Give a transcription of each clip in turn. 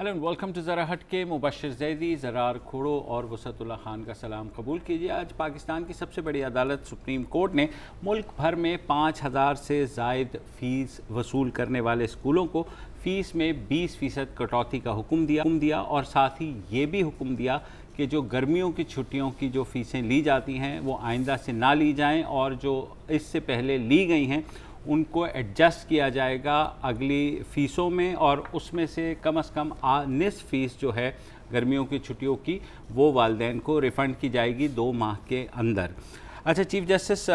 Hello and welcome to ज़रा हटके। मुबशर जैदी, ज़रार खोड़ो और वसतुल्लाह खान का सलाम कबूल कीजिए। आज पाकिस्तान की सबसे बड़ी अदालत सुप्रीम कोर्ट ने मुल्क भर में 5000 से ज़ायद फ़ीस वसूल करने वाले स्कूलों को फ़ीस में 20% कटौती का हुक्म दिया और साथ ही ये भी हुक्म दिया कि जो गर्मियों की छुट्टियों की जो फ़ीसें ली जाती हैं वो आइंदा से ना ली जाएँ और जो इससे पहले ली गई हैं उनको एडजस्ट किया जाएगा अगली फ़ीसों में और उसमें से कम निस्फ फ़ीस जो है गर्मियों की छुट्टियों की वो वालिदैन को रिफ़ंड की जाएगी 2 माह के अंदर। अच्छा, चीफ़ जस्टिस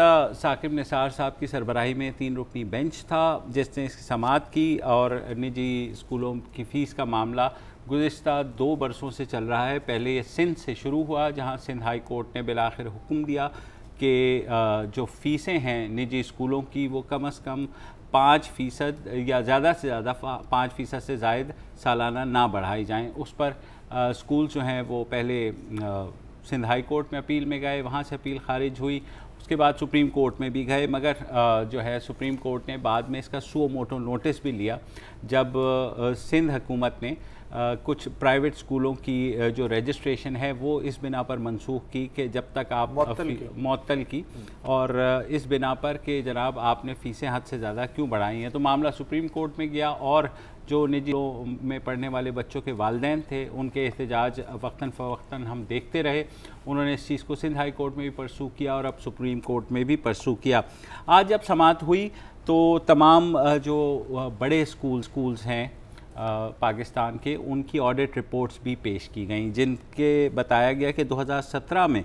साकिब निसार साहब की सरबराही में 3 रुकनी बेंच था जिसने इसकी समाअत की और निजी स्कूलों की फ़ीस का मामला गुज़िश्ता 2 बरसों से चल रहा है। पहले ये सिंध से शुरू हुआ जहाँ सिंध हाई कोर्ट ने बिलाखिर हुक्म दिया कि जो फ़ीसें हैं निजी स्कूलों की वो कम से कम 5% या ज़्यादा से ज़्यादा 5% से ज़ायद सालाना ना बढ़ाई जाएं। उस पर स्कूल जो हैं वो पहले सिंध हाई कोर्ट में अपील में गए, वहाँ से अपील खारिज हुई, उसके बाद सुप्रीम कोर्ट में भी गए, मगर जो है सुप्रीम कोर्ट ने बाद में इसका सुओ मोटो नोटिस भी लिया जब सिंध हुकूमत ने कुछ प्राइवेट स्कूलों की जो रजिस्ट्रेशन है वो इस बिना पर मनसूख की कि जब तक आप मुअत्तल की और इस बिना पर कि जनाब आपने फ़ीसें हद से ज़्यादा क्यों बढ़ाई हैं। तो मामला सुप्रीम कोर्ट में गया और जो निजी में पढ़ने वाले बच्चों के वालिदैन थे उनके एहतजाज वक्तन फ़वक्तन हम देखते रहे। उन्होंने इस चीज़ को सिंध हाई कोर्ट में भी परसू किया और अब सुप्रीम कोर्ट में भी परसू किया। आज जब समाअत हुई तो तमाम जो बड़े स्कूल्स हैं पाकिस्तान के उनकी ऑडिट रिपोर्ट्स भी पेश की गईं जिनके बताया गया कि 2017 में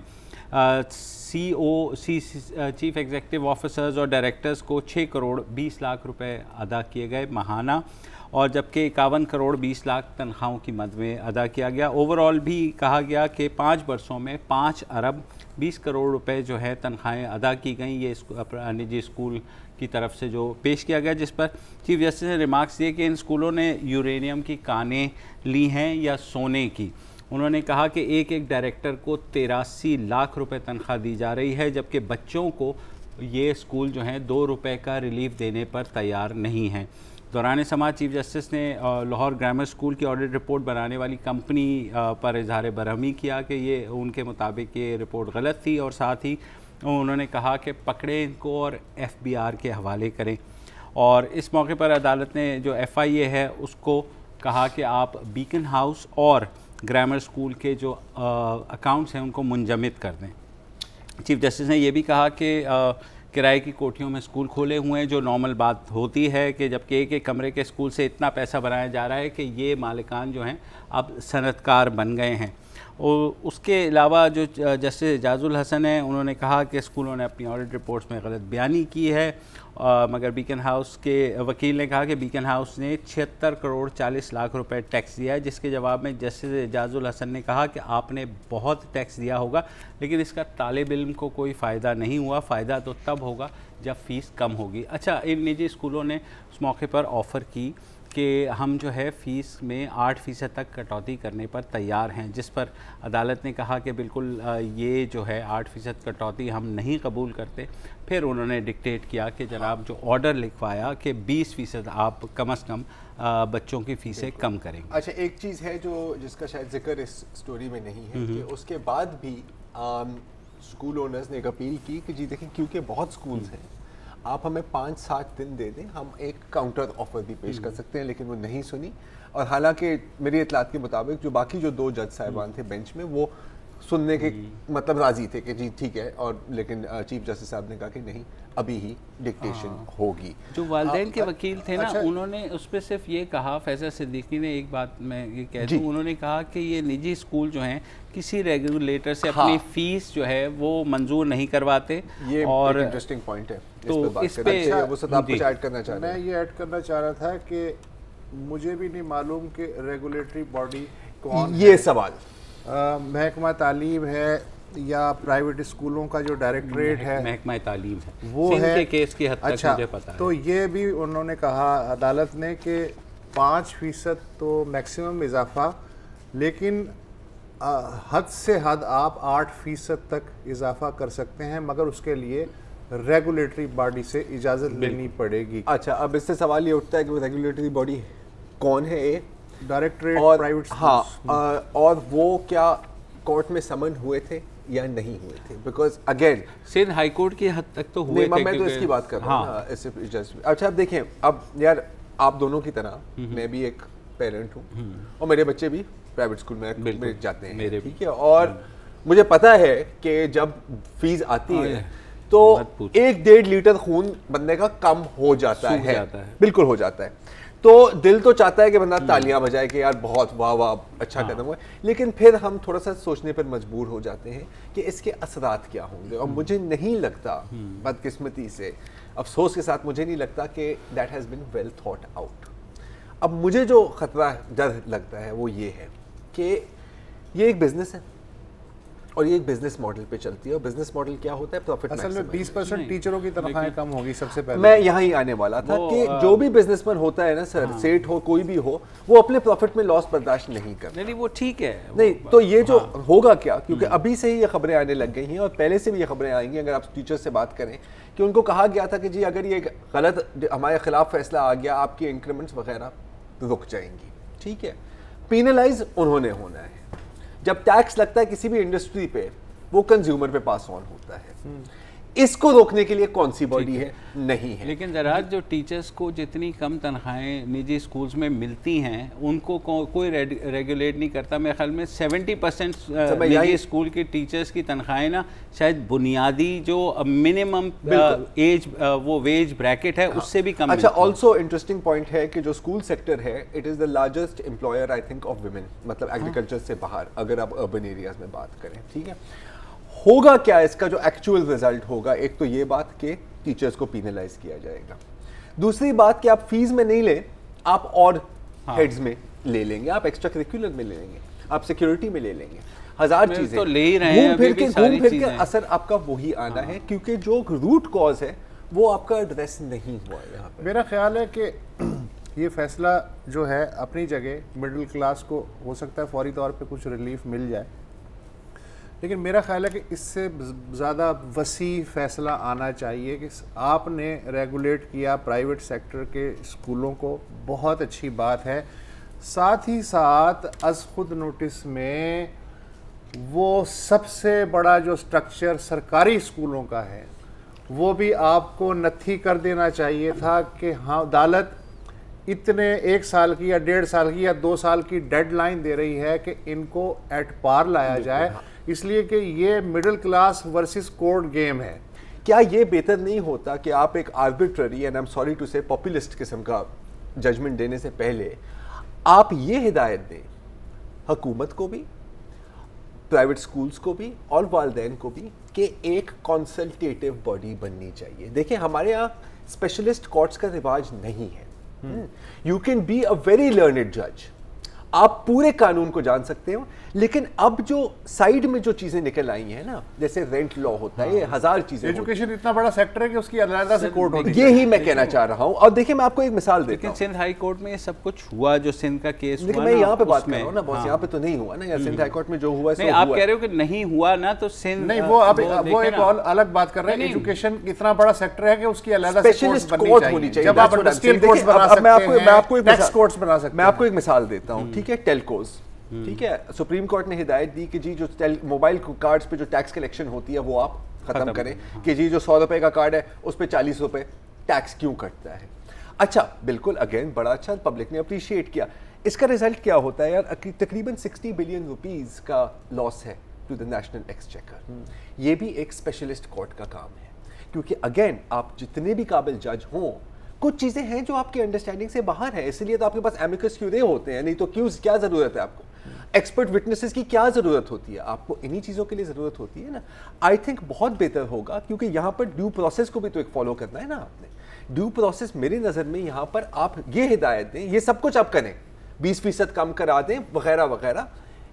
चीफ़ एग्जीक्यूटिव ऑफिसर्स और डायरेक्टर्स को 6 करोड़ 20 लाख रुपए अदा किए गए माहाना और जबकि 51 करोड़ 20 लाख तनख्वाहों की मद में अदा किया गया। ओवरऑल भी कहा गया कि 5 वर्षों में 5 अरब 20 करोड़ रुपए जो है तनख्वाहें अदा की गई। ये निजी स्कूल की तरफ से जो पेश किया गया, जिस पर चीफ जस्टिस ने रिमार्क्स दिए कि इन स्कूलों ने यूरेनियम की कानें ली हैं या सोने की। उन्होंने कहा कि एक डायरेक्टर को 83 लाख रुपए तनख्वाह दी जा रही है जबकि बच्चों को ये स्कूल जो हैं 2 रुपये का रिलीफ देने पर तैयार नहीं हैं। दौरान समाअत चीफ जस्टिस ने लाहौर ग्रामर स्कूल की ऑडिट रिपोर्ट बनाने वाली कंपनी पर इजहार बरहमी किया कि ये उनके मुताबिक ये रिपोर्ट गलत थी और साथ ही उन्होंने कहा कि पकड़े इनको और FBI के हवाले करें। और इस मौके पर अदालत ने जो FIA है उसको कहा कि आप बीकन हाउस और ग्रामर स्कूल के जो अकाउंट्स हैं उनको मुंजमद कर दें। चीफ जस्टिस ने यह भी कहा कि किराए की कोठियों में स्कूल खोले हुए हैं जो नॉर्मल बात होती है कि जबकि एक कमरे के स्कूल से इतना पैसा बनाया जा रहा है कि ये मालिकान जो हैं अब सनतकार बन गए हैं। और उसके अलावा जो जस्टिस एजाजुल हसन है उन्होंने कहा कि स्कूलों ने अपनी ऑडिट रिपोर्ट्स में गलत बयानी की है मगर बीकन हाउस के वकील ने कहा कि बीकन हाउस ने 76 करोड़ 40 लाख रुपए टैक्स दिया है, जिसके जवाब में जस्टिस एजाजुल हसन ने कहा कि आपने बहुत टैक्स दिया होगा लेकिन इसका तालिब इल्म को कोई फ़ायदा नहीं हुआ, फ़ायदा तो तब होगा जब फ़ीस कम होगी। अच्छा, इन निजी स्कूलों ने उस मौके पर ऑफ़र की कि हम जो है फ़ीस में 8% तक कटौती करने पर तैयार हैं, जिस पर अदालत ने कहा कि बिल्कुल ये जो है 8% कटौती हम नहीं कबूल करते। फिर उन्होंने डिक्टेट किया कि जनाब जो ऑर्डर लिखवाया कि 20% आप कम से कम बच्चों की फ़ीसें कम करेंगे। अच्छा, एक चीज़ है जो जिसका शायद जिक्र इस स्टोरी में नहीं है कि उसके बाद भी स्कूल ओनर्स ने एक अपील की कि जी देखें, क्योंकि बहुत स्कूल्स हैं, आप हमें 5-7 दिन दे दें, हम एक काउंटर ऑफर भी पेश कर सकते हैं, लेकिन वो नहीं सुनी। और हालांकि मेरी इतलात के मुताबिक जो बाकी जो 2 जज साहिबान थे बेंच में वो सुनने के मतलब राजी थे कि जी ठीक है, और लेकिन चीफ जस्टिस साहब ने कहा कि नहीं, अभी ही डिक्टेशन होगी। जो वालिदैन के वकील थे ना, उन्होंने उस पर सिर्फ ये कहा, फैसल सिद्दीकी ने एक बात मैं ये कह दूँ, उन्होंने कहा कि ये निजी स्कूल जो हैं किसी रेगुलेटर से अपनी फ़ीस जो है वो मंजूर नहीं करवाते। ये और इंटरेस्टिंग पॉइंट है, तो इस पे वो सब आप कुछ ऐड करना चाह रहे हैं? मैं ये ऐड करना चाह रहा था कि मुझे भी नहीं मालूम कि रेगुलेटरी बॉडी कौन है। ये सवाल महकमा तालीम है या प्राइवेट स्कूलों का जो डायरेक्टरेट है, महकमा तालीम है वो है के केस की हद तक मुझे पता है। तो ये भी उन्होंने कहा अदालत ने कि 5% तो मैक्सिमम इजाफा, लेकिन हद से हद आप 8% तक इजाफा कर सकते हैं, मगर उसके लिए रेगुलेटरी बॉडी से इजाज़त लेनी पड़ेगी। अच्छा, अब इससे सवाल ये उठता है कि वो रेगुलेटरी बॉडी कौन है डायरेक्टरेट और प्राइवेट हाँ और वो क्या कोर्ट में समन हुए थे या नहीं हुए थे, because again Sindh high court की हद तक तो हुए थे। मैं तो इसकी बात कर रहा हूँ ना, इससे जस्ट अच्छा अब देखें, अब यार आप दोनों की तरह मैं भी एक पेरेंट हूँ और मेरे बच्चे भी प्राइवेट स्कूल में जाते हैं, ठीक है, और मुझे पता है कि जब फीस आती है तो 1-1.5 लीटर खून बंदे का कम हो जाता है, बिल्कुल हो जाता है। तो दिल तो चाहता है कि बंदा तालियां बजाए कि यार बहुत वाह वाह अच्छा कदम हुआ, लेकिन फिर हम थोड़ा सा सोचने पर मजबूर हो जाते हैं कि इसके असरात क्या होंगे। और मुझे नहीं लगता, बदकिस्मती से अफसोस के साथ मुझे नहीं लगता कि that has been well thought out. अब मुझे जो खतरा डर लगता है वो ये है कि ये एक बिजनेस है और ये एक बिजनेस मॉडल पे चलती है, और बिजनेस मॉडल क्या होता है, प्रॉफिट। असल में 20% टीचरों की तनख्वाहें कम होगी सबसे पहले। मैं यहाँ ही आने वाला था कि जो भी बिजनेसमैन होता है ना सर, सेठ हो कोई भी हो, वो अपने प्रॉफिट में लॉस बर्दाश्त नहीं करता। नहीं वो ठीक है, नहीं तो ये जो होगा क्या, क्योंकि अभी से ही ये खबरें आने लग गई हैं और पहले से भी ये खबरें आएंगी अगर आप टीचर से बात करें कि उनको कहा गया था कि जी अगर ये गलत हमारे खिलाफ फैसला आ गया, आपकी इंक्रीमेंट्स वगैरह रुक जाएंगी, ठीक है। पीनलाइज उन्होंने होना है। जब टैक्स लगता है किसी भी इंडस्ट्री पे, वो कंज्यूमर पे पास ऑन होता है। इसको रोकने के लिए कौन सी बॉडी है? नहीं है। लेकिन जरा जो टीचर्स को जितनी कम तनख्वाहें निजी स्कूल्स में मिलती हैं उनको कोई रेगुलेट नहीं करता। मेरे ख्याल में 70% निजी स्कूल के टीचर्स की तनख्वाहें ना शायद बुनियादी जो मिनिमम एज वो वेज ब्रैकेट है उससे भी कम। अच्छा, ऑल्सो इंटरेस्टिंग पॉइंट है कि जो स्कूल सेक्टर है it is the largest employer I think of women, मतलब एग्रीकल्चर से बाहर अगर आप अर्बन एरियाज में बात करें, ठीक है। होगा क्या इसका जो एक्चुअल रिजल्ट होगा, एक तो ये बात कि टीचर्स को पीनलाइज किया जाएगा, दूसरी बात कि आप फीस में नहीं ले, आप और हेड्स में ले लेंगे, आप एक्स्ट्रा करिकुलर में ले लेंगे, आप सिक्योरिटी में ले लेंगे, हजार चीजें तो ले ही रहे हैं। घूम फिर के असर आपका वही आना है, क्योंकि जो रूट कॉज है वो आपका एड्रेस नहीं हुआ है यहाँ पे। मेरा ख्याल है कि ये फैसला जो है अपनी जगह मिडिल क्लास को हो सकता है फौरी तौर पे कुछ रिलीफ मिल जाए, लेकिन मेरा ख्याल है कि इससे ज़्यादा वसी फैसला आना चाहिए कि आपने रेगुलेट किया प्राइवेट सेक्टर के स्कूलों को, बहुत अच्छी बात है। साथ ही साथ अज खुद नोटिस में वो सबसे बड़ा जो स्ट्रक्चर सरकारी स्कूलों का है वो भी आपको नत्थी कर देना चाहिए था कि हाँ अदालत इतने 1 साल की या 1.5 साल की या 2 साल की डेडलाइन दे रही है कि इनको एट पार लाया जाए, इसलिए कि ये middle class versus court game है। क्या ये बेहतर नहीं होता कि आप एक arbitrary and I am sorry to say populist किस्म का जजमेंट देने से पहले आप ये हिदायत दें हुकूमत को भी, प्राइवेट स्कूल्स को भी और वालिदैन को भी कि एक कंसल्टेटिव बॉडी बननी चाहिए। देखिए हमारे यहाँ स्पेशलिस्ट कोर्ट्स का रिवाज नहीं है। You can be a very learned जज, आप पूरे कानून को जान सकते हो, लेकिन अब जो साइड में जो चीजें निकल आई हैं ना, जैसे रेंट लॉ होता है, ये हजार चीजें, एजुकेशन इतना बड़ा सेक्टर है कि उसकी अलग से कोर्ट होती है, ये ही मैं कहना चाह रहा हूं। और देखिए मैं आपको एक मिसाल देता हूं, सिंध हाई कोर्ट में ये सब कुछ हुआ, जो सिंध का केस हुआ, मैं यहाँ पे बात कर रहा हूँ ना बॉस, यहाँ पे तो नहीं हुआ ना यार। सिंध हाई कोर्ट में जो हुआ नहीं, आप कह रहे हो कि नहीं हुआ ना, तो सिंध नहीं, वो एक अलग बात कर रहे हैं। एजुकेशन इतना बड़ा सेक्टर है कि उसकी अलग स्पेशलिस्ट कोर्ट होनी चाहिए। जब आप इंडस्ट्रियल कोर्ट्स बना सकते हैं, मैं आपको टैक्स कोर्ट्स बना सकते हैं। मैं आपको एक मिसाल देता हूँ, ठीक है, टेलकोस, ठीक है, सुप्रीम कोर्ट ने हिदायत दी कि जी जो मोबाइल कार्ड्स पे जो टैक्स कलेक्शन होती है वो आप खत्म करें, कि जी जो 100 रुपए का कार्ड है उस पे 40 रुपए टैक्स क्यों कटता है। अच्छा, बिल्कुल, अगेन बड़ा अच्छा, पब्लिक ने अप्रिशिएट किया। इसका रिजल्ट क्या होता है यार, तकरीबन 60 बिलियन रुपीस का लॉस है टू द नेशनल एक्सचेकर। ये भी एक स्पेशलिस्ट कोर्ट का काम है, क्योंकि अगेन आप जितने भी काबिल जज हों, कुछ चीजें हैं जो आपकी अंडरस्टैंडिंग से बाहर है, इसलिए तो आपके पास एमिकस क्यूरे होते हैं, नहीं तो क्यों, क्या जरूरत है आपको एक्सपर्ट विटनेसेस की, क्या जरूरत होती है आपको, इन्हीं चीजों के लिए जरूरत होती है ना। आई थिंक बहुत बेहतर होगा, क्योंकि यहाँ पर ड्यू प्रोसेस को भी तो एक फॉलो करना है ना आपने। ड्यू प्रोसेस मेरी नजर में यहाँ पर आप ये हिदायत दें, ये सब कुछ आप करें, 20% कम करा दें वगैरह वगैरह,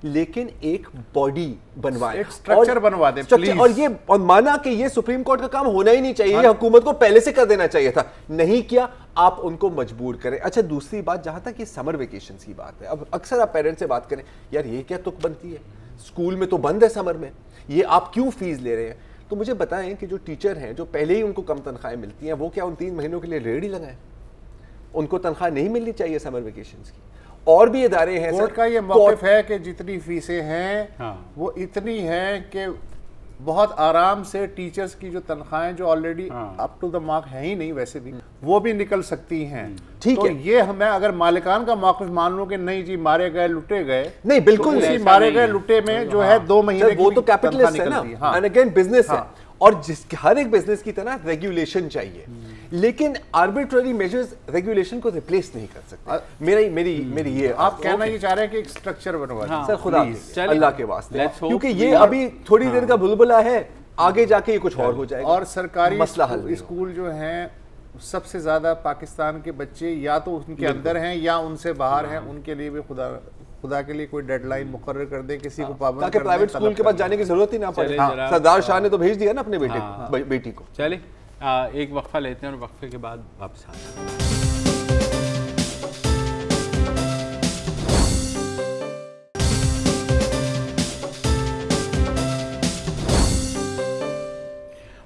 लेकिन एक बॉडी बनवाएं, एक स्ट्रक्चर बनवा दें प्लीज। और ये और माना कि ये सुप्रीम कोर्ट का काम होना ही नहीं चाहिए, ये हुकूमत को पहले से कर देना चाहिए था, नहीं किया, आप उनको मजबूर करें। अच्छा, दूसरी बात, जहां तक ये समर वेकेशंस की बात है, अब अक्सर आप पेरेंट्स से बात करें, यार ये क्या तुक बनती है, स्कूल में तो बंद है समर में, ये आप क्यों फीस ले रहे हैं? तो मुझे बताएं कि जो टीचर हैं, जो पहले ही उनको कम तनख्वाहें मिलती हैं, वो क्या उन 3 महीनों के लिए रेडी लगाएं? उनको तनख्वाह नहीं मिलनी चाहिए समर वेकेशंस की? और भी इदारे हैं कोर्ट का ये मौक़िफ़ है कि जितनी फीसें हैं वो इतनी हैं कि बहुत आराम से टीचर्स की जो तनख्वाहें जो already up to the mark है ही नहीं वैसे भी, वो भी निकल सकती हैं। ठीक तो है, ये हमें अगर मालिकान का मौक़िफ़ मान लो कि नहीं जी मारे गए लुटे गए, नहीं बिल्कुल तो उसी मारे गए लुटे में जो है 2 महीने वो तो कैपिटलिस्ट है ना, एंड अगेन बिजनेस है, और हर एक बिजनेस की तरह रेगुलेशन चाहिए, लेकिन आर्बिट्ररी मेजर्स रेगुलेशन को रिप्लेस नहीं कर सकते। मेरी ये आप कहना ये चाह रहे हैं कि एक स्ट्रक्चर बनवा दें। सर खुदा अल्लाह के वास्ते, क्योंकि ये अभी थोड़ी देर का बुलबुला है, आगे जाके ये कुछ और हो जाएगा। और सरकारी मसला हल स्कूल जो हैं सबसे ज्यादा पाकिस्तान के बच्चे या तो उनके अंदर हैं या उनसे बाहर हैं, उनके लिए भी खुदा के लिए कोई डेडलाइन मुकर्रर कर दे, किसी को पाबंद ताकि प्राइवेट स्कूल के पास जाने की जरूरत ही ना पड़े। सरदार शाह ने तो भेज दिया ना अपने बेटी को। चलिए एक वक्फा लेते हैं और वक्फे के बाद वापस आते हैं।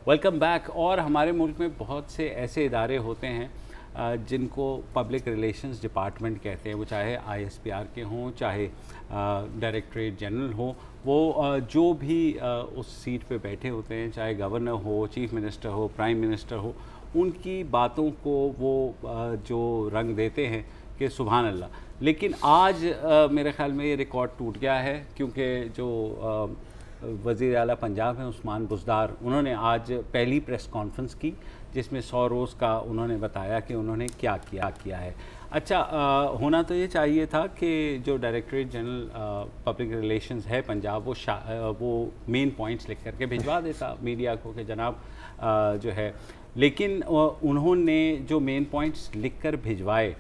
Welcome back. और हमारे मुल्क में बहुत से ऐसे इदारे होते हैं जिनको पब्लिक रिलेशंस डिपार्टमेंट कहते हैं, वो चाहे ISPR के हों, चाहे डायरेक्टरेट जनरल हो, वो जो भी उस सीट पे बैठे होते हैं, चाहे गवर्नर हो, चीफ मिनिस्टर हो, प्राइम मिनिस्टर हो, उनकी बातों को वो जो रंग देते हैं कि सुभान अल्लाह। लेकिन आज मेरे ख़्याल में ये रिकॉर्ड टूट गया है, क्योंकि जो वज़ीर आला पंजाब हैं उस्मान बुज़दार, उन्होंने आज पहली प्रेस कॉन्फ्रेंस की जिसमें 100 रोज़ का उन्होंने बताया कि उन्होंने क्या किया है। अच्छा, होना तो ये चाहिए था कि जो डायरेक्टरेट जनरल पब्लिक रिलेशंस है पंजाब, वो मेन पॉइंट्स लिख करके भिजवा देता मीडिया को कि जनाब जो है, लेकिन उन्होंने जो मेन पॉइंट्स लिख कर भिजवाए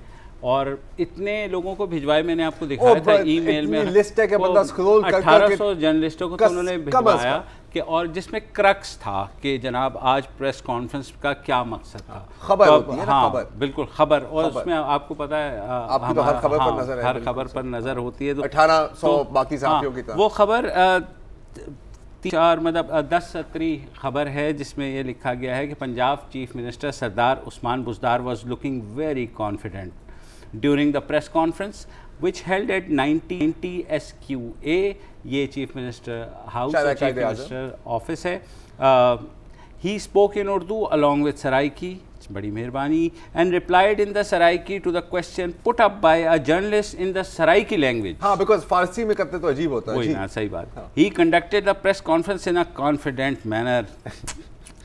और इतने लोगों को भिजवाए, मैंने आपको दिखाया था ईमेल में, लिस्ट है कि बंदा स्क्रॉल कर 1800 जर्नलिस्टों को तो उन्होंने भिजवाया कि, और जिसमें क्रक्स था कि जनाब आज प्रेस कॉन्फ्रेंस का क्या मकसद था, खबर होती है ना, खबर, बिल्कुल खबर, और उसमें आपको पता है आपकी तो हर खबर पर नजर है, हर खबर पर नजर होती है, तो 1800 बाकी साथियों की तरह वो खबर 4 मतलब 10 सत्री खबर है जिसमें ये लिखा गया है कि Punjab chief minister Sardar Usman Buzdar was looking very confident during the press conference which held at 90 SQA, ये चीफ मिनिस्टर हाउस और चीफ मिनिस्टर ऑफिस है। He spoke in Urdu along with Saraiki, बड़ी मेहरबानी, and replied in the Saraiki to the question put up by a journalist in the Saraiki language. हाँ, because Farsi में करते तो अजीब होता है। वही ना, सही बात। He conducted the press conference in a confident manner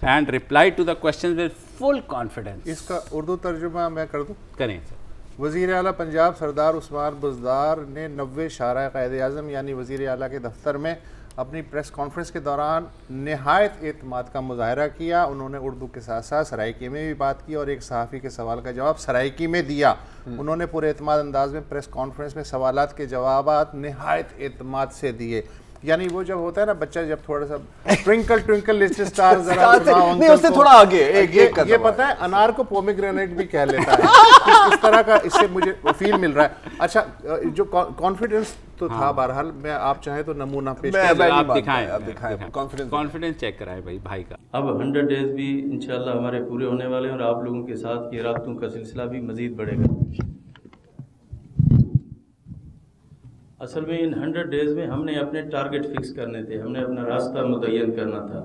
and replied to the question with full confidence. इसका उर्दू तर्जुमा मैं कर दूं? करें सर। वज़ीर आला पंजाब सरदार उस्मान बुज़दार ने 90 शारा क़ायद आज़म यानी वज़ीर आला के दफ्तर में अपनी प्रेस कॉन्फ्रेंस के दौरान नहायत एतमाद का मुज़ाहरा किया। उन्होंने उर्दू के साथ साथ सराइकी में भी बात की और एक सहाफ़ी के सवाल का जवाब सराइकी में दिया। उन्होंने पूरे एतमाद अंदाज में प्रेस कॉन्फ्रेंस में सवालात के जवाबात नहायत एतमाद से दिए। यानी वो जब होता है ना बच्चा जब थोड़ा सा ट्विंकल ट्विंकल लिटिल स्टार जरा नहीं, उससे थोड़ा आगे ये पता है अनार को पोमेग्रेनेट भी कह लेता है। इस तरह का इससे मुझे फील मिल रहा है। अच्छा, जो कॉन्फिडेंस तो था, बहरहाल मैं आप चाहे तो नमूना पेश आप दिखाएं कॉन्फिडेंस चेक कराएं भाई का। अब 100 डेज भी इंशाल्लाह हमारे पूरे होने वाले हैं और आप लोगों के साथ ये राब्तों का सिलसिला भी मजीद बढ़ेगा। असल में इन 100 डेज़ में हमने अपने टारगेट फिक्स करने थे, हमने अपना रास्ता मुतय्यन करना था,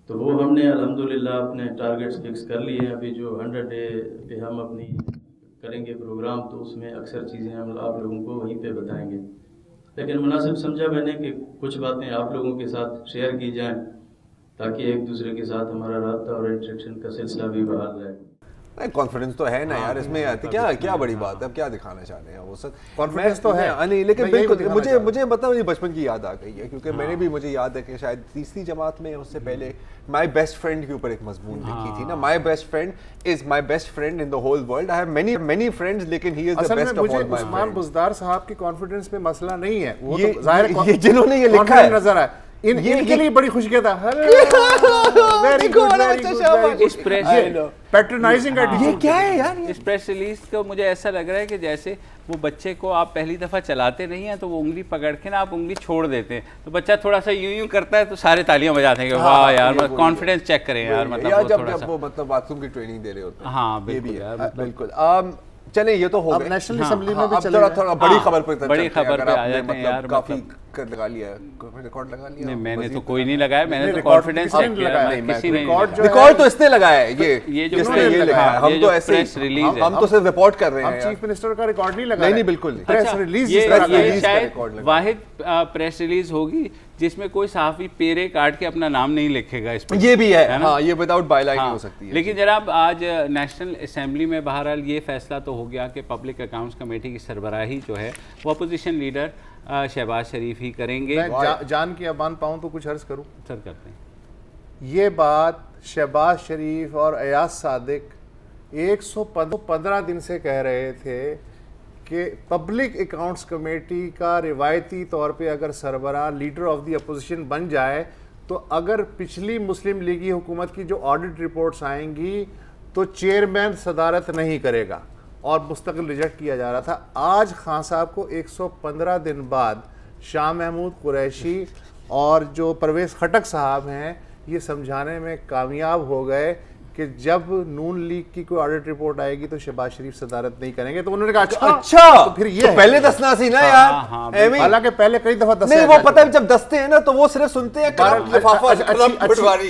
तो वो हमने अल्हम्दुलिल्लाह अपने टारगेट्स फिक्स कर लिए हैं। अभी जो 100 डे पे हम अपनी करेंगे प्रोग्राम, तो उसमें अक्सर चीज़ें हम आप लोगों को वहीं पे बताएंगे, लेकिन मुनासिब समझा मैंने कि कुछ बातें आप लोगों के साथ शेयर की जाएँ ताकि एक दूसरे के साथ हमारा राब्ता और इंटरेक्शन का सिलसिला भी बहाल रहे। कॉन्फिडेंस तो है ना यार, इसमें आती क्या बड़ी बात है, अब क्या दिखाना चाह रहे हैं वो सब। कॉन्फिडेंस तो है नहीं, लेकिन बिल्कुल मुझे मतलब ये बचपन की याद आ गई है, क्योंकि मैंने भी, मुझे याद है कि शायद तीसरी जमात में, उससे पहले माय बेस्ट फ्रेंड के ऊपर एक मजमून लिखी थी ना, my best friend is my best friend in the whole world, I have many friends, लेकिन he is the best of all my friends. Usman Buzdar साहब की कॉन्फिडेंस पे मसला नहीं है, वो तो जाहिर है जिन्होंने ये लिखा है नजर आए इनके लिए बड़ी खुशी था। वेरी गुड, इस प्रेस पैट्रोनाइजिंग ये क्या है यार, इस प्रेस रिलीज को मुझे ऐसा लग रहा है कि जैसे वो बच्चे को आप पहली दफ़ा चलाते नहीं हैं तो वो उंगली पकड़ के ना आप उंगली छोड़ देते हैं, तो बच्चा थोड़ा सा यूं करता है तो सारे तालियां बजाते हैं कि वाह यार, मतलब कॉन्फिडेंस चेक करें यार, मतलब जब वो मतलब बाथरूम की ट्रेनिंग दे रहे होते हैं। हाँ बिल्कुल। चले ये तो हो अब गए। नेशनल असेंबली में भी अब चले थोड़ा बड़ी खबर पे बड़ी चलते हैं। खबर अगर पे आ आपने जाते हैं यार, काफी मतलब लगा लिया, रिकॉर्ड लगा लिया। नहीं, मैंने तो मजीद कोई नहीं लगाया, मैंने तो रिकॉर्ड कॉन्फिडेंस किसी ने चेक किया, लगाया, मैं नहीं, किसी ने रिकॉर्ड नहीं जो लगाया। रिकॉर्ड तो इसने लगाया है, ये जो किसने ये लगाया, हम तो ऐसे प्रेस रिलीज है, हम तो सिर्फ रिपोर्ट कर रहे हम हैं। चीफ मिनिस्टर का रिकॉर्ड नहीं लगा, नहीं बिल्कुल नहीं। प्रेस अच्छा, रिलीज ये जिस तरह का रिलीज का शायद रिकॉर्ड लगा। वाहिद प्रेस रिलीज होगी जिसमें कोई सहाफी पेरे काट के अपना नाम नहीं लिखेगा इस पर। ये भी है ना? हाँ, ये विदाउट बायलाइन हाँ, हो सकती है। लेकिन जनाब आज नेशनल असेंबली में बहरहाल ये फैसला तो हो गया कि पब्लिक अकाउंट्स कमेटी की सरबराही जो है वो अपोजिशन लीडर शहबाज शरीफ ही करेंगे। मैं जान की अबान पाऊँ तो कुछ अर्ज करूँ सर करते हैं। ये बात शहबाज शरीफ और अयाज सादिक 115 दिन से कह रहे थे कि पब्लिक अकाउंट्स कमेटी का रिवायती तौर पे अगर सरबराह लीडर ऑफ द अपोजिशन बन जाए तो अगर पिछली मुस्लिम लीगी हुकूमत की जो ऑडिट रिपोर्ट्स आएंगी तो चेयरमैन सदारत नहीं करेगा और मुस्तकिल रिजेक्ट किया जा रहा था। आज खान साहब को 115 दिन बाद शाह महमूद कुरैशी और जो परवेज़ खटक साहब हैं ये समझाने में कामयाब हो गए कि जब नून लीग की कोई ऑडिट रिपोर्ट आएगी तो शहबाज शरीफ सदारत नहीं करेंगे। तो उन्होंने कहा अच्छा तो फिर ये तो पहले दसना सी ना यार। एमी, हालांकि पहले कई दफा दस नहीं वो पता है जब दसते हैं ना तो वो सिर्फ सुनते हैं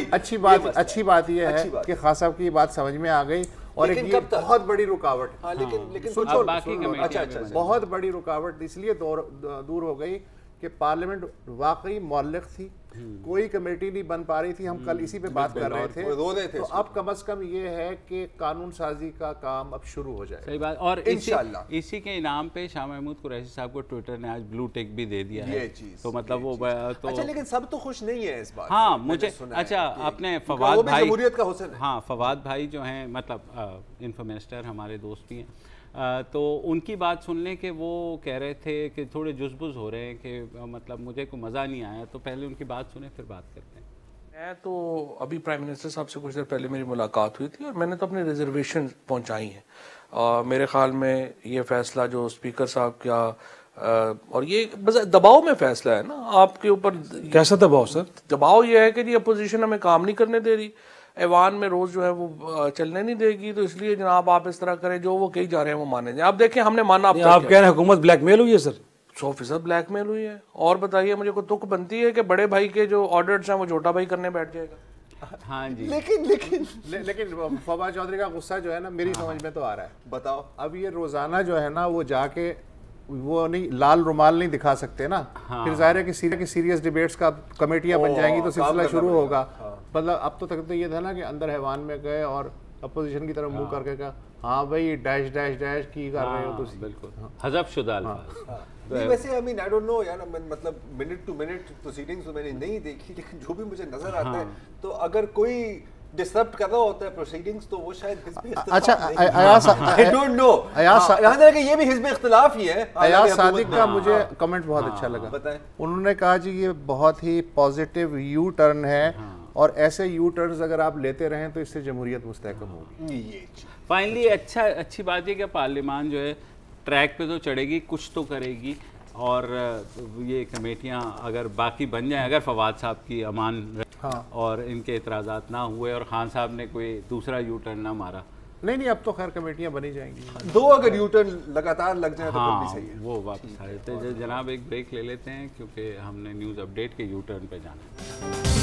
अच्छी बात यह है कि खान साहब की बात समझ में आ गई और एक ये बहुत बड़ी रुकावट है। लेकिन बहुत बड़ी रुकावट इसलिए दूर हो गई कि पार्लियामेंट वाकई मुअल्लिक़ थी, कोई कमेटी नहीं बन पा रही थी। हम कल इसी पे बात कर रहे थे तो अब कम से कम ये है कि कानून साजी का काम अब शुरू हो जाए। सही बात। और इसी के इनाम पे शाह महमूद कुरैशी साहब को ट्विटर ने आज ब्लू टिक भी दे दिया है। तो मतलब वो तो अच्छा, लेकिन सब तो खुश नहीं है इस बात। हाँ मुझे अच्छा आपने फवाद भाई, जमहूरियत का हुस्न है। हाँ फवाद भाई जो हैं मतलब इन्फो मिनिस्टर हमारे दोस्त भी हैं, तो उनकी बात सुनने के वो कह रहे थे कि थोड़े जुज़बुज़ हो रहे हैं कि मतलब मुझे कोई मज़ा नहीं आया। तो पहले उनकी बात सुने फिर बात करते हैं। मैं तो अभी प्राइम मिनिस्टर साहब से कुछ देर पहले मेरी मुलाकात हुई थी और मैंने तो अपनी रिजर्वेशन पहुंचाई हैं। मेरे ख्याल में ये फैसला जो स्पीकर साहब का और ये बस दबाव में फैसला है ना आपके ऊपर। कैसा दबाव सर? दबाव ये है कि जी अपोजिशन हमें काम नहीं करने दे रही, ऐवान में रोज जो है वो चलने नहीं देगी, तो इसलिए जनाब आप इस तरह करें, जो वो कही जा रहे हैं वो माने जाए। आप देखें हमने माना। आप कह रहे हैं हुकूमत ब्लैकमेल हुई है सर? 100% ब्लैकमेल हुई है। और बताइए मुझे कोई तुक बनती है कि बड़े भाई के जो ऑडिट्स हैं वो छोटा भाई करने बैठ जाएगा? हाँ जी। लेकिन फवाद चौधरी का गुस्सा जो है ना मेरी समझ में तो आ रहा है। बताओ अब ये रोजाना जो है ना वो जाके वो नहीं लाल रुमाल नहीं दिखा सकते ना। फिर जाहिर है कि सीरियस डिबेट्स का कमेटियां बन जाएंगी तो सिलसिला शुरू होगा। मतलब अब तो तक तो ये था ना कि अंदर हैवान में गए और अपोजिशन की तरफ मुंह करके कहा हाँ भाई डैश डैश डैश की कर रहे हो तो बिल्कुल हज़फ शुदा। नहीं वैसे I mean I don't know यार, मतलब मिनट टू मिनट प्रोसीडिंग्स तो मैंने नहीं देखी, लेकिन जो भी मुझे नजर आता है तो अगर कोई डिसरप्ट कर रहा होता है प्रोसीडिंग्स तो वो शायद हिज़्ब इख्तिलाफ। अच्छा आई डोंट नो यहाँ तक ये भी हिज़्ब इख्तिलाफ ही है। अयाज सादिक का मुझे कमेंट बहुत अच्छा लगा। बताएं। उन्होंने कहा जी ये बहुत ही पॉजिटिव यू टर्न है और ऐसे यू टर्न्स अगर आप लेते रहें तो इससे जमहूरियत मुस्तहकम होगी। फाइनली अच्छी बात है कि पार्लियामान जो है ट्रैक पे तो चढ़ेगी, कुछ तो करेगी और ये कमेटियां अगर बाकी बन जाएं, अगर फवाद साहब की अमान और इनके एतराज़ात ना हुए और खान साहब ने कोई दूसरा यू टर्न ना मारा। नहीं अब तो खैर कमेटियां बनी जाएंगी। दो अगर यू टर्न लगातार लग जाए तो भी सही है। वो वापस आ जाते हैं। जनाब एक ब्रेक ले लेते हैं क्योंकि हमने न्यूज़ अपडेट के यू टर्न पे जाना है।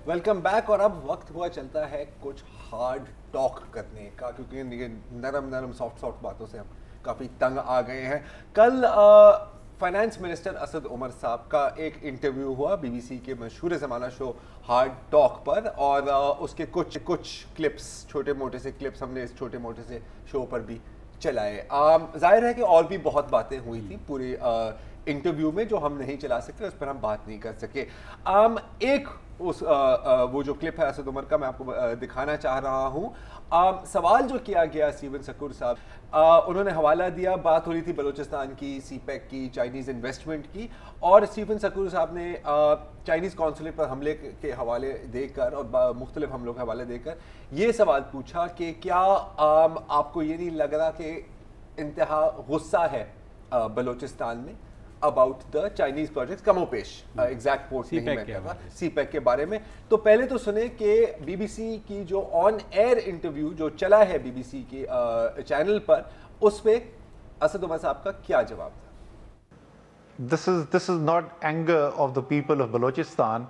Welcome back. और अब वक्त हुआ चलता है कुछ हार्ड टॉक करने का, क्योंकि ये नरम सॉफ्ट बातों से हम काफ़ी तंग आ गए हैं। कल फाइनेंस मिनिस्टर असद उमर साहब का एक इंटरव्यू हुआ बीबीसी के मशहूर ज़माना शो हार्ड टॉक पर, और उसके कुछ क्लिप्स, छोटे मोटे से क्लिप्स हमने इस छोटे मोटे से शो पर भी चलाए। जाहिर है कि और भी बहुत बातें हुई थी पूरे इंटरव्यू में जो हम नहीं चला सके, उस पर हम बात नहीं कर सके। एक वो जो क्लिप है असद उमर का मैं आपको दिखाना चाह रहा हूँ। सवाल जो किया गया स्टीवन सकूर साहब, उन्होंने हवाला दिया, बात हो रही थी बलूचिस्तान की, सीपैक की, चाइनीज़ इन्वेस्टमेंट की, और स्टीवन सकूर साहब ने चाइनीज़ कौंसलेट पर हमले के हवाले देकर और मुख्तलिफ हमलों के हवाले देकर ये सवाल पूछा कि क्या आपको ये नहीं लग रहा कि इंतहा गुस्सा है बलूचिस्तान में अबाउट द चाइनीज प्रोजेक्ट कमोपेश, एग्जैक्ट कोट नहीं मैं कर रहा, सीपैक के बारे में। तो पहले तो सुने कि बीबीसी की जो ऑन एयर इंटरव्यू जो चला है बीबीसी के चैनल पर, उस पे असद उमर साहब का क्या जवाब था? This is not anger of the people of Balochistan.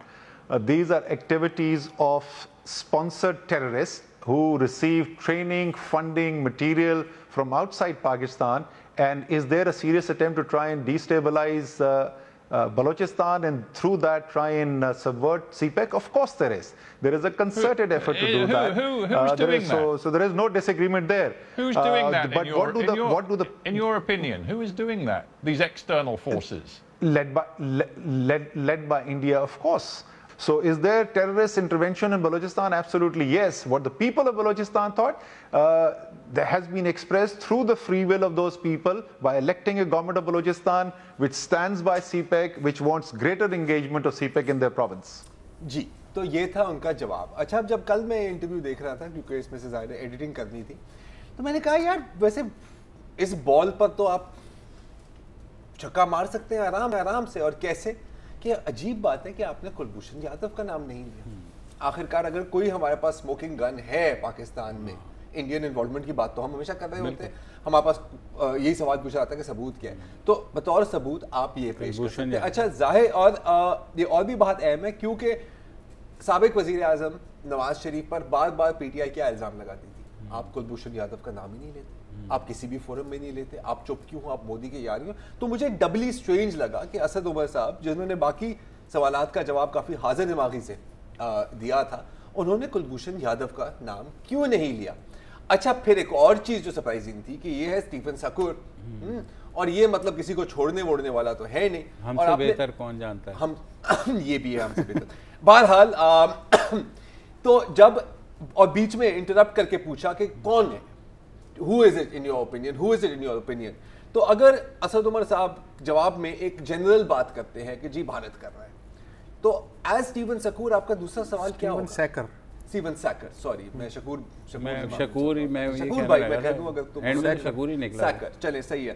These are activities of sponsored terrorists who receive training, funding, material from outside Pakistan. And is there a serious attempt to try and destabilize Balochistan and through that try and subvert CPEC? Of course there is. There is a concerted effort to do that. Who's doing that? So there is no disagreement there. Who's doing that? But in your opinion, who is doing that? These external forces? Led by India, of course. So is there terrorist intervention in Balochistan? Absolutely yes. What the people of Balochistan thought, there has been expressed through the free will of those people by electing a government of Balochistan which stands by CPEC, which wants greater engagement of CPEC in their province. जी, तो ये था उनका जवाब। अच्छा, अब जब कल मैं इंटरव्यू देख रहा था क्योंकि इसमें से ज़्यादा एडिटिंग करनी थी, तो मैंने कहा यार वैसे इस बॉल पर तो आप छक्का मार सकते हैं आराम से, और कैसे? कि अजीब बात है कि आपने कुलभूषण यादव का नाम नहीं लिया। आखिरकार अगर कोई हमारे पास स्मोकिंग गन है पाकिस्तान में, इंडियन इन्वॉल्वमेंट की बात तो हम हमेशा कर रहे होते हैं, हमारे पास यही सवाल पूछा जाता है कि सबूत क्या है, तो बतौर सबूत आप ये पेश कर सकते हैं। अच्छा, जाहिर और ये और भी बात अहम है क्योंकि साबिक वजीर आजम नवाज शरीफ पर बार बार पीटीआई क्या इल्ज़ाम लगाती थी, आप कुलभूषण यादव का नाम ही नहीं लेते, आप किसी भी फोरम में नहीं लेते, आप चुप क्यों हो, आप मोदी के यारी हो। तो मुझे डबली स्ट्रेंज लगा कि असद उमर साहब जिन्होंने बाकी सवालात का जवाब काफ़ी हाजिर दिमागी से दिया था, उन्होंने कुलभूषण यादव का नाम क्यों नहीं लिया। अच्छा, फिर एक और चीज़ जो सरप्राइजिंग थी कि ये है स्टीफन सकूर, और ये मतलब किसी को छोड़ने वोड़ने वाला तो है नहीं, हमसे बेहतर कौन जानता है, हम ये भी है हमसे बेहतर। बहरहाल तो जब और बीच में इंटरप्ट करके पूछा कि कौन है, Who is it in your opinion? Who is it in your opinion? तो अगर असद उमर साहब जवाब में एक जनरल बात करते हैं कि जी भारत कर रहा है, तो एज स्टीवन सकूर आपका दूसरा सवाल क्या होगा? स्टीवन सैकर, सॉरी मैं शकूर भाई मैं कह दूं अगर तो शकूर ही निकला, सैकर चले सही है।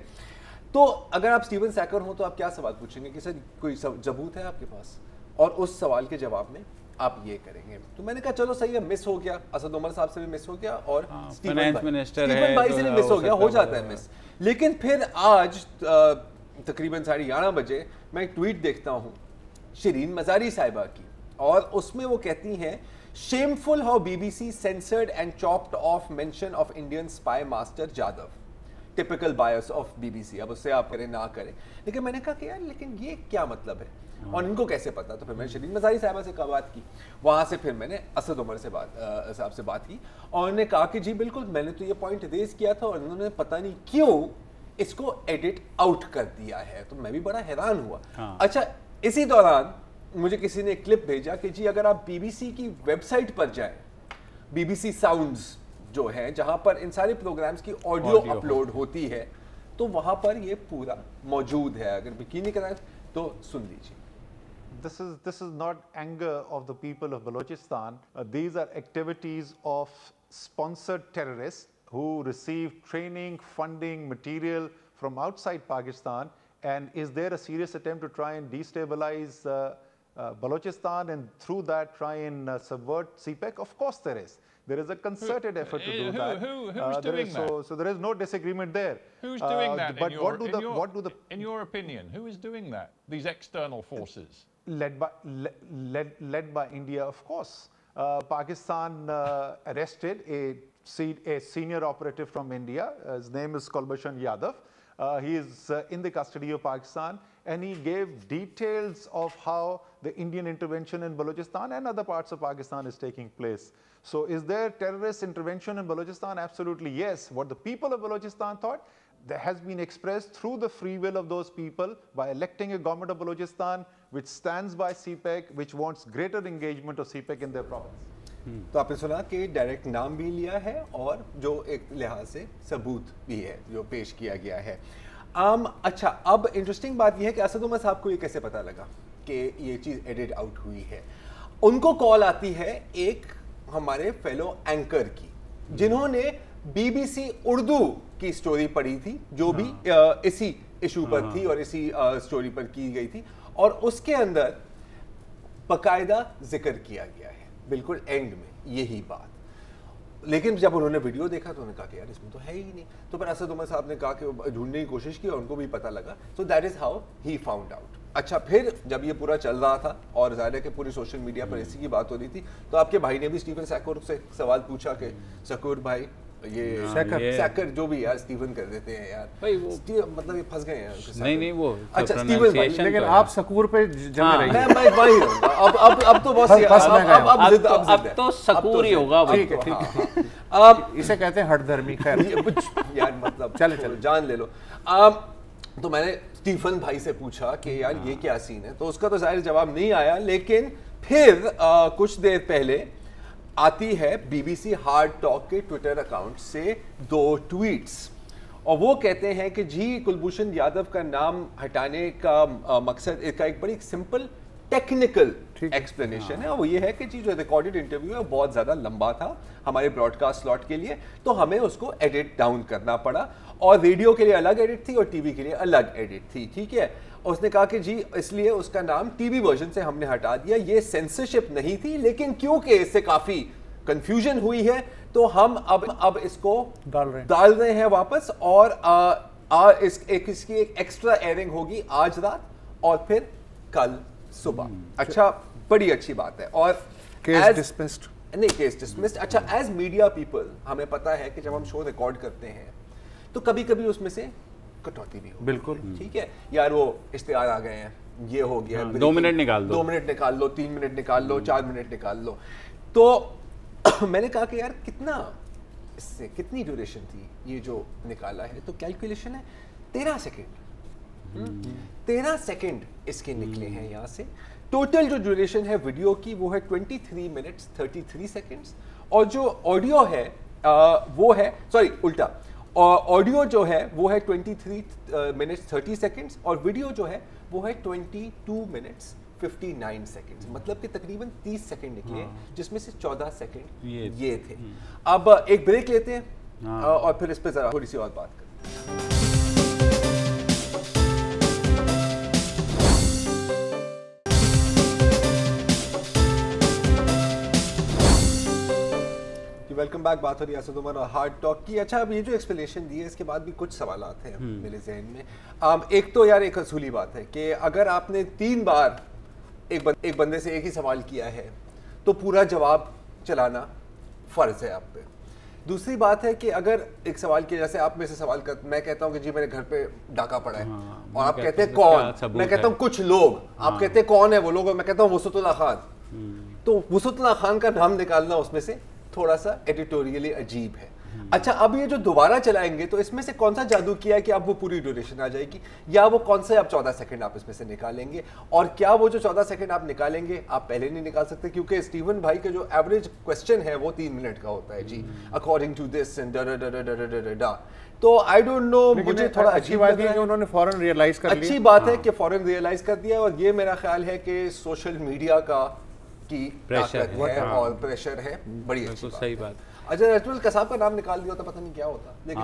तो अगर आप स्टीवन सैकर हो तो आप क्या सवाल पूछेंगे कि सर कोई सबूत है आपके पास, और उस सवाल के जवाब में आप ये करेंगे। तो मैंने कहा चलो सही है, मिस हो गया, असद उमर साहब से भी मिस हो गया और स्टीवन भाई से भी मिस हो गया, हो जाता है मिस। लेकिन फिर आज तकरीबन 11:30 बजे मैं एक ट्वीट देखता हूँ शिरीन मजारी साहिबा की, और उसमें वो कहती हैं shameful how BBC censored and chopped off mention of Indian spy master Jadhav, typical bias of BBC. अब उससे आप करें ना करें, लेकिन मैंने कहा कि यार लेकिन ये क्या मतलब है और इनको कैसे पता? तो फिर मैंने शिरीन मजारी साहिबा से बात की, वहाँ से फिर मैंने असद उमर से साहब से बात की, और उन्होंने कहा कि जी बिल्कुल मैंने तो ये पॉइंट रेज किया था और उन्होंने पता नहीं क्यों इसको एडिट आउट कर दिया है। तो मैं भी बड़ा हैरान हुआ। अच्छा, इसी दौरान मुझे किसी ने एक क्लिप भेजा कि जी अगर आप बीबीसी की वेबसाइट पर जाएं, बीबीसी साउंड्स जो है जहां पर इन सारे प्रोग्राम्स की ऑडियो अपलोड होती है, तो वहां पर ये पूरा मौजूद है। अगर यकीन कराएं तो सुन लीजिए। This is not anger of the people of Balochistan. These are activities of sponsored terrorists who receive training, funding, material from outside Pakistan. And is there a serious attempt to try and destabilize Balochistan and through that try and subvert CPEC? Of course there is. There is a concerted effort to do that. Who's doing that? So there is no disagreement there. Who's doing that? But in your opinion, who is doing that? These external forces? Led by India, of course. Pakistan arrested a senior operative from India. His name is Kulbhushan Yadav. He is in the custody of Pakistan, and he gave details of how the Indian intervention in Balochistan and other parts of Pakistan is taking place. So is there terrorist intervention in Balochistan? Absolutely yes. What the people of Balochistan thought, there has been expressed through the free will of those people by electing a government of Balochistan which stands by CPEC, which wants greater engagement of CPEC in their province. तो आपने सुना कि direct नाम भी लिया है और जो एक लिहाज से सबूत भी है जो पेश किया गया है। अच्छा, अब इंटरेस्टिंग बात यह है कि असद उमर साहब को ये कैसे पता लगा कि ये चीज़ एडिट आउट हुई है। उनको कॉल आती है एक हमारे फेलो एंकर की, जिन्होंने बीबीसी उर्दू की स्टोरी पढ़ी थी, जो भी इसी इशू पर थी और इसी स्टोरी पर की गई थी, और उसके अंदर बाकायदा जिक्र किया गया है बिल्कुल एंड में यही बात। लेकिन जब उन्होंने वीडियो देखा तो उन्होंने कहा कि यार इसमें तो है ही नहीं। तो फिर असद उमर साहब ने कहा कि ढूंढने की कोशिश की और उनको भी पता लगा। So that is how he found out. अच्छा, फिर जब ये पूरा चल रहा था और ज़ाहिर है कि पूरी सोशल मीडिया पर इसी की बात हो रही थी, तो आपके भाई ने भी स्टीफन सैकर से सवाल पूछा कि सैकर भाई ये सैकर जो भी यार स्टीफन कर देते हैं यार भाई, वो मतलब ये फंस गए हैं। नहीं वो अच्छा स्टीफन भाई, लेकिन आप सकूर पे जमे रहिए। मैं वही रहूंगा। अब तो बस अब तो सकूर ही होगा। ठीक है अब इसे कहते हैं हठधर्मी। खैर यार मतलब चले जान ले लो। तो मैंने स्टीफन भाई से पूछा कि यार ये क्या सीन है, तो उसका तो जाहिर जवाब नहीं आया। लेकिन फिर कुछ देर पहले आती है बीबीसी हार्ड टॉक के ट्विटर अकाउंट से 2 ट्वीट्स, और वो कहते हैं कि जी कुलभूषण यादव का नाम हटाने का मकसद इसका एक बड़ी सिंपल टेक्निकल एक्सप्लेनेशन है, और वो ये है कि जी जो रिकॉर्डेड इंटरव्यू है वो बहुत ज़्यादा लंबा था हमारे ब्रॉडकास्ट स्लॉट के लिए, तो हमें उसको एडिट डाउन करना पड़ा, और रेडियो के लिए अलग एडिट थी और टीवी के लिए अलग एडिट थी। ठीक है, उसने कहा कि जी इसलिए उसका नाम टीवी वर्जन से हमने हटा दिया, ये सेंसरशिप नहीं थी, लेकिन क्योंकि इससे काफ़ी कंफ्यूजन हुई है तो हम अब इसको डाल रहे हैं वापस, और इसकी एक एक्स्ट्रा एयरिंग होगी आज रात और फिर कल सुबह। अच्छा, बड़ी अच्छी बात है। और केस डिसमिस्ड नहीं, केस डिसमिस्ड। अच्छा, एज मीडिया पीपल हमें पता है कि जब हम शो रिकॉर्ड करते हैं तो कभी कभी उसमें से कटौती भी हो। बिल्कुल ठीक है यार, वो इश्तिहार आ गए हैं, ये हो गया, 2 मिनट निकाल दो, 2 मिनट निकाल लो, 3 मिनट निकाल लो, 4 मिनट निकाल लो। तो मैंने कहा कि यार इससे कितनी ड्यूरेशन थी ये जो निकाला है, तो कैलकुलेशन है 13 सेकेंड। 13 सेकेंड इसके निकले हैं यहाँ से। टोटल जो ड्यूरेशन है वीडियो की वो है 23 मिनट्स 33 सेकेंड्स, और जो ऑडियो है वो है, सॉरी उल्टा, ऑडियो जो है वो है 23 मिनट्स 30 सेकेंड्स, और वीडियो जो है वो है 22 मिनट्स 59 सेकेंड्स। मतलब कि तकरीबन 30 सेकेंड निकले, जिसमें से 14 सेकेंड ये थे। अब एक ब्रेक लेते हैं और फिर इस पर जरा थोड़ी सी और बात करते हैं। Welcome back. बात हो रही है असद उमर और हार्ड टॉक की। अच्छा, अब ये जो एक्सप्लेनेशन दी है इसके बाद भी कुछ सवालात हैं मेरे जहन में। एक तो यार एक असूली बात है कि अगर आपने 3 बार एक बंदे से एक ही सवाल किया है तो पूरा जवाब चलाना फ़र्ज है आप पे। दूसरी बात है कि अगर एक सवाल किया, जैसे आप में से सवाल कर, मैं कहता हूँ कि जी मेरे घर पे डाका पड़ा है, और आप कहते हैं कौन, मैं कहता हूँ कुछ लोग, आप कहते हैं कौन है वो लोग, और मैं कहता हूँ वसुतुल्लाह खान। तो वसुतुल्लाह खान का नाम निकालना उसमें से थोड़ा सा एडिटोरियली अजीब है। अच्छा, अब ये जो दोबारा चलाएंगे तो इसमें से कौन सा जादू किया है कि अब वो पूरी ड्यूरेशन आ जाएगी, या वो कौन से आप 14 सेकंड आप इसमें से निकालेंगे, और क्या वो जो 14 सेकंड आप निकालेंगे आप पहले नहीं निकाल सकते, क्योंकि स्टीवन भाई का जो एवरेज क्वेश्चन है वो 3 मिनट का होता है जी, अकॉर्डिंग टू दिस एंड डा। तो आई डोंट नो, मुझे थोड़ा अजीब लग रहा है। उन्होंने फौरन रियलाइज कर लिया। अच्छी बात है कि फौरन रियलाइज कर दिया, और ये मेरा ख्याल है कि सोशल मीडिया का की प्रेशर है और प्रेशर है। बड़ी अच्छी सही बात। अच्छा, अजमल कसाब का नाम निकाल दिया तो पता नहीं क्या होता, लेकिन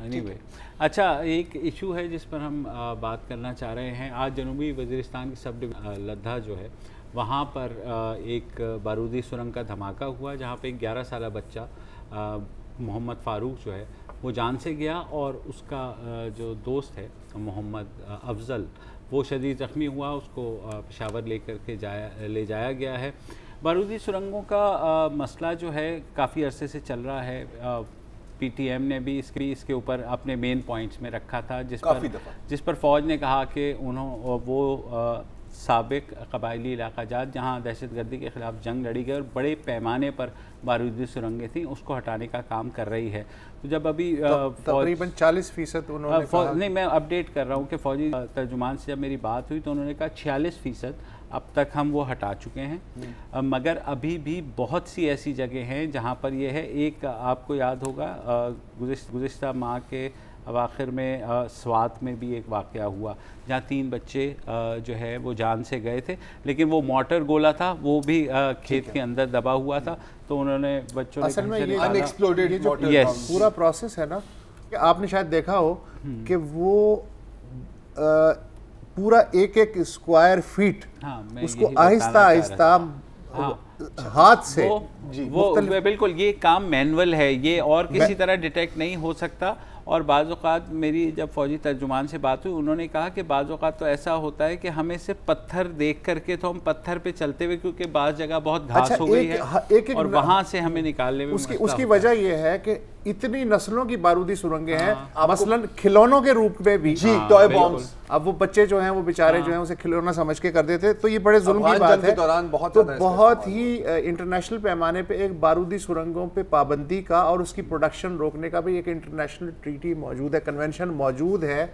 anyway, अच्छा, एक इशू है जिस पर हम बात करना चाह रहे हैं। आज जनूबी वज़ीरिस्तान की सब लद्दा जो है वहाँ पर एक बारूदी सुरंग का धमाका हुआ, जहाँ पे एक 11 साल बच्चा मोहम्मद फ़ारूक जो है वो जान से गया, और उसका जो दोस्त है मोहम्मद अफजल वो शदीद ज़ख्मी हुआ, उसको पेशावर ले जाया गया है। बारूदी सुरंगों का मसला जो है काफ़ी अरसे से चल रहा है। पीटीएम ने भी इसके ऊपर अपने मेन पॉइंट्स में रखा था, जिस पर फ़ौज ने कहा कि वो साबिक कबायली इलाका जात जहाँ दहशतगर्दी के ख़िलाफ़ जंग लड़ी गई और बड़े पैमाने पर बारूदी सुरंगें थीं, उसको हटाने का काम कर रही है। तो जब अभी तकरीबन 40% उन्होंने कहा, नहीं, मैं अपडेट कर रहा हूँ कि फ़ौजी तर्जुमान से जब मेरी बात हुई तो उन्होंने कहा 46% अब तक हम वो हटा चुके हैं, मगर अभी भी बहुत सी ऐसी जगह हैं जहाँ पर ये है। एक आपको याद होगा गुज़िश्ता माह के अवाखिर में स्वात में भी एक वाक़या हुआ जहाँ 3 बच्चे जो है वो जान से गए थे, लेकिन वो मोटर गोला था, वो भी खेत के अंदर दबा हुआ था, तो उन्होंने बच्चों ने असल में ये अनएक्सप्लोडेड पूरा प्रोसेस है ना, कि आपने शायद देखा हो कि वो पूरा एक एक स्क्वायर फीट उसको आहिस्ता आहिस्ता हाथ से वो बिल्कुल ये काम मैनुअल है, ये और किसी तरह डिटेक्ट नहीं हो सकता। और बाज़ औक़ात मेरी जब फ़ौजी तर्जुमान से बात हुई, उन्होंने कहा कि बाज़ औक़ात तो ऐसा होता है कि हमें सिर्फ पत्थर देख करके तो हम पत्थर पे चलते हुए, क्योंकि बाज़ जगह बहुत घास हो गई है और वहाँ से हमें निकालने में उसकी वजह यह है कि इतनी नस्लों की बारूदी सुरंगें हैं, मसलन खिलौनों के रूप में भी टॉय बॉम्ब्स। अब वो बच्चे जो हैं वो बेचारे जो हैं उसे खिलौना समझ के कर देते, तो ये बड़े जुल्म की बात है। तो बहुत ही इंटरनेशनल पैमाने पे एक बारूदी सुरंगों पे पाबंदी का और उसकी प्रोडक्शन रोकने का भी एक इंटरनेशनल ट्रीटी मौजूद है, कन्वेंशन मौजूद है।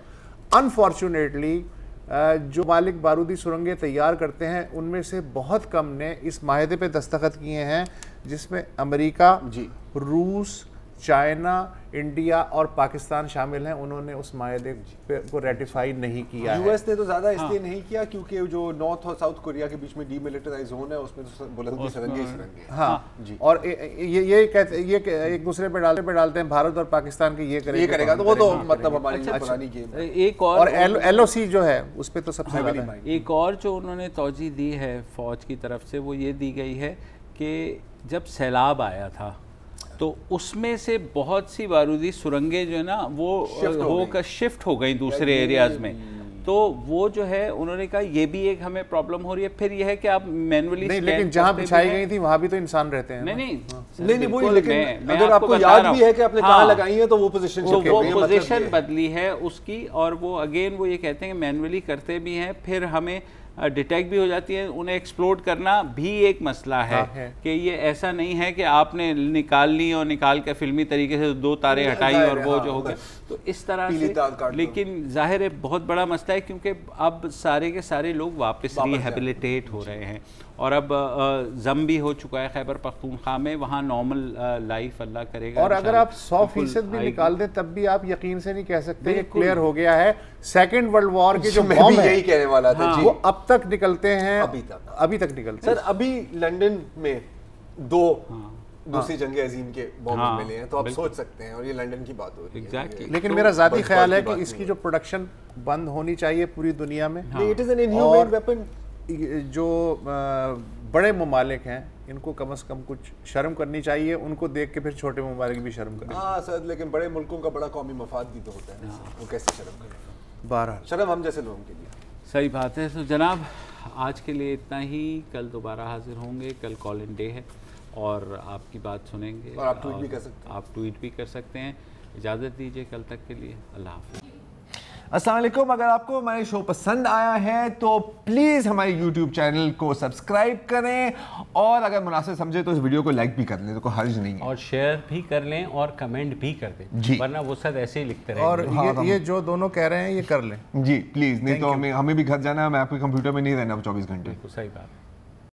अनफॉर्चुनेटली जो मालिक बारूदी सुरंगें तैयार करते हैं उनमें से बहुत कम ने इस माहिदे पे दस्तखत किए हैं, जिसमें अमेरिका, रूस, चाइना, इंडिया और पाकिस्तान शामिल हैं। उन्होंने उस माहिदे को रेटिफाई नहीं किया है। यूएस ने तो ज़्यादा इसलिए नहीं किया क्योंकि जो नॉर्थ और साउथ कोरिया के बीच में डीमिलिटराइज जोन है उसमें तो बुलंदी सरंगे जी। और ये कहते ये एक दूसरे पे डालते हैं भारत और पाकिस्तान के ये करेगा तो वो तो मतलब हमारी पुरानी गेम। एक और LOC जो है उस पर तो सबसे ज़्यादा एक और जो उन्होंने तौजीह दी है फ़ौज की तरफ से, वो ये दी गई है कि जब सैलाब आया था तो उसमें से बहुत सी बारूदी सुरंगें जो है ना वो होकर शिफ्ट हो गई दूसरे एरियाज में, तो वो जो है उन्होंने कहा ये भी एक हमें प्रॉब्लम हो रही है। फिर ये है कि आप मैनुअली नहीं, लेकिन जहाँ बिछाई गई थी वहाँ भी तो इंसान रहते हैं। नहीं वही, लेकिन अगर आपको याद भी है कि आपने कहाँ लगाई है तो वो पोजीशन बदली है उसकी, और वो अगेन वो ये कहते हैं कि मैनुअली करते भी हैं, फिर हमें डिटेक्ट भी हो जाती है। उन्हें एक्सप्लोड करना भी एक मसला है कि ये ऐसा नहीं है कि आपने निकाल ली और निकाल के फिल्मी तरीके से 2 तारे हटाई और वो जो हो गया, तो इस तरह से। लेकिन जाहिर है बहुत बड़ा मसला है क्योंकि अब सारे के सारे लोग वापस रिहेबिलिटेट हो रहे हैं और अब जम भी हो चुका है खैबर पख्तूनख्वा में, वहाँ नॉर्मल लाइफ अल्लाह करेगा। और अगर आप 100% भी निकाल दें तब भी आप यकीन से नहीं कह सकते कि क्लियर हो गया है। सेकेंड वर्ल्ड वॉर के जो बॉम्ब है, यही कहने वाला था वो अब तक निकलते हैं, अभी तक निकलते हैं। सर अभी लंदन में 2 दूसरी जंग अजीम के बॉम्ब मिले हैं, तो आप सोच सकते हैं, और ये लंदन की बात हो रही है। लेकिन मेरा ज़ाती ख्याल है कि इसकी जो प्रोडक्शन बंद होनी चाहिए पूरी दुनिया में। It is an inhuman weapon. जो बड़े ममालिक हैं इनको कम से कम कुछ शर्म करनी चाहिए, उनको देख के फिर छोटे ममालिक भी शर्म करें। हाँ सर, लेकिन बड़े मुल्कों का बड़ा कौमी मफाद भी तो होता है, वो कैसे शर्म करें? बहरहाल शर्म हम जैसे लोगों के लिए। सही बात है। तो जनाब आज के लिए इतना ही, कल दोबारा हाजिर होंगे। कल कॉल इन डे है और आपकी बात सुनेंगे, और आप ट्वीट भी कर सकते हैं। आप ट्वीट भी कर सकते हैं। इजाज़त दीजिए कल तक के लिए, अल्लाह हाफ़िज़। अस्सलाम वालेकुम। अगर आपको हमारे शो पसंद आया है तो प्लीज़ हमारे YouTube चैनल को सब्सक्राइब करें, और अगर मुनासिब समझे तो इस वीडियो को लाइक भी कर लें, तो कोई हर्ज नहीं है, और शेयर भी कर लें और कमेंट भी कर दें जी, वरना वो सब ऐसे ही लिखते रहेंगे। और ये जो दोनों कह रहे हैं ये कर लें जी प्लीज़, नहीं तो हमें भी घर जाना है, मैं आपके कंप्यूटर में नहीं रहना 24 घंटे। सही बात।